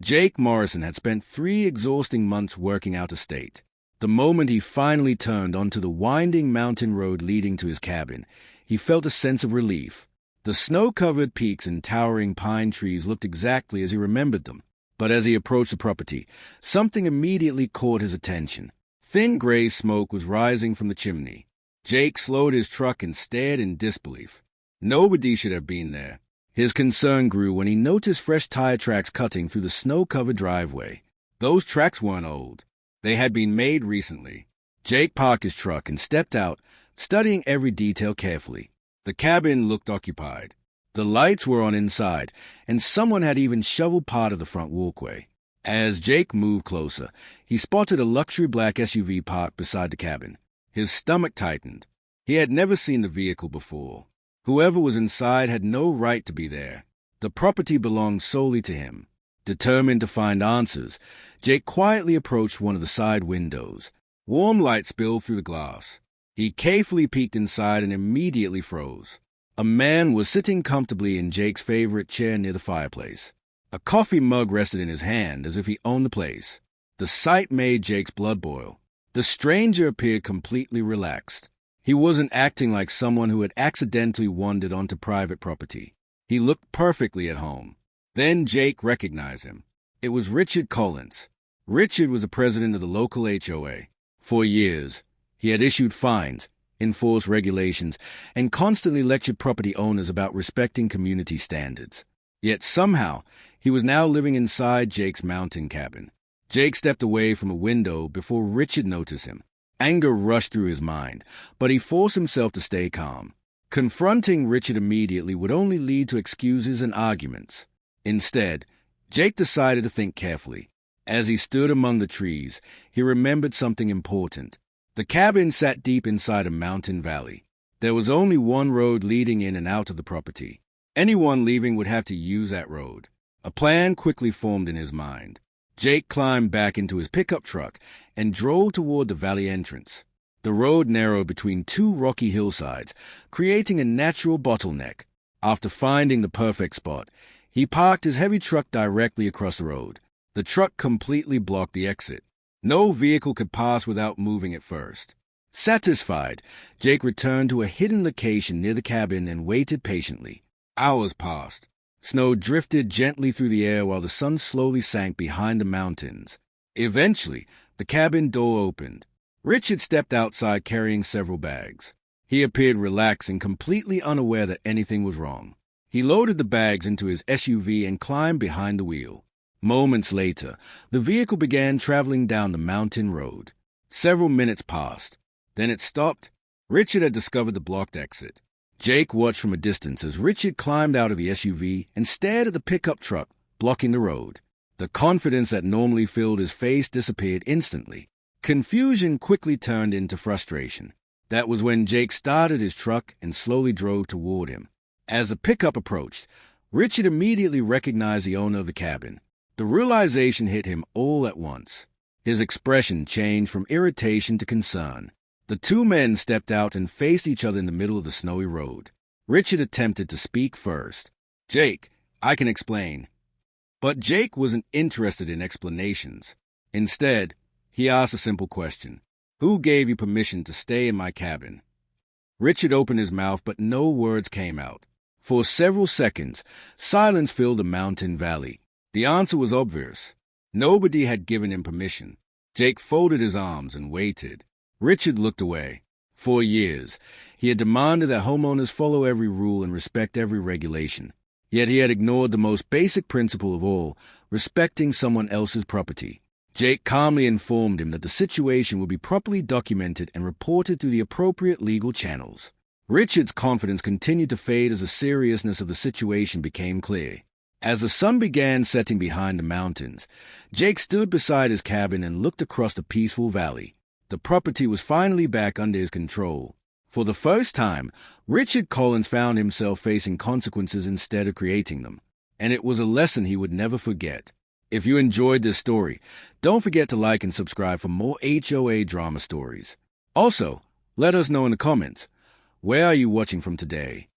Jake Morrison had spent 3 exhausting months working out of state. The moment he finally turned onto the winding mountain road leading to his cabin, he felt a sense of relief. The snow-covered peaks and towering pine trees looked exactly as he remembered them. But as he approached the property, something immediately caught his attention. Thin gray smoke was rising from the chimney. Jake slowed his truck and stared in disbelief. Nobody should have been there. His concern grew when he noticed fresh tire tracks cutting through the snow-covered driveway. Those tracks weren't old. They had been made recently. Jake parked his truck and stepped out, studying every detail carefully. The cabin looked occupied. The lights were on inside, and someone had even shoveled part of the front walkway. As Jake moved closer, he spotted a luxury black SUV parked beside the cabin. His stomach tightened. He had never seen the vehicle before. Whoever was inside had no right to be there. The property belonged solely to him. Determined to find answers, Jake quietly approached one of the side windows. Warm light spilled through the glass. He carefully peeked inside and immediately froze. A man was sitting comfortably in Jake's favorite chair near the fireplace. A coffee mug rested in his hand as if he owned the place. The sight made Jake's blood boil. The stranger appeared completely relaxed. He wasn't acting like someone who had accidentally wandered onto private property. He looked perfectly at home. Then Jake recognized him. It was Richard Collins. Richard was the president of the local HOA. For years, he had issued fines, enforced regulations, and constantly lectured property owners about respecting community standards. Yet somehow, he was now living inside Jake's mountain cabin. Jake stepped away from a window before Richard noticed him. Anger rushed through his mind, but he forced himself to stay calm. Confronting Richard immediately would only lead to excuses and arguments. Instead, Jake decided to think carefully. As he stood among the trees, he remembered something important. The cabin sat deep inside a mountain valley. There was only one road leading in and out of the property. Anyone leaving would have to use that road. A plan quickly formed in his mind. Jake climbed back into his pickup truck and drove toward the valley entrance. The road narrowed between 2 rocky hillsides, creating a natural bottleneck. After finding the perfect spot, he parked his heavy truck directly across the road. The truck completely blocked the exit. No vehicle could pass without moving it first. Satisfied, Jake returned to a hidden location near the cabin and waited patiently. Hours passed. Snow drifted gently through the air while the sun slowly sank behind the mountains. Eventually, the cabin door opened. Richard stepped outside carrying several bags. He appeared relaxed and completely unaware that anything was wrong. He loaded the bags into his SUV and climbed behind the wheel. Moments later, the vehicle began traveling down the mountain road. Several minutes passed. Then it stopped. Richard had discovered the blocked exit. Jake watched from a distance as Richard climbed out of the SUV and stared at the pickup truck blocking the road. The confidence that normally filled his face disappeared instantly. Confusion quickly turned into frustration. That was when Jake started his truck and slowly drove toward him. As the pickup approached, Richard immediately recognized the owner of the cabin. The realization hit him all at once. His expression changed from irritation to concern. The 2 men stepped out and faced each other in the middle of the snowy road. Richard attempted to speak first. "Jake, I can explain." But Jake wasn't interested in explanations. Instead, he asked a simple question. "Who gave you permission to stay in my cabin?" Richard opened his mouth, but no words came out. For several seconds, silence filled the mountain valley. The answer was obvious. Nobody had given him permission. Jake folded his arms and waited. Richard looked away. For years, he had demanded that homeowners follow every rule and respect every regulation. Yet he had ignored the most basic principle of all, respecting someone else's property. Jake calmly informed him that the situation would be properly documented and reported through the appropriate legal channels. Richard's confidence continued to fade as the seriousness of the situation became clear. As the sun began setting behind the mountains, Jake stood beside his cabin and looked across the peaceful valley. The property was finally back under his control. For the first time, Richard Collins found himself facing consequences instead of creating them. And it was a lesson he would never forget. If you enjoyed this story, don't forget to like and subscribe for more HOA drama stories. Also, let us know in the comments, where are you watching from today?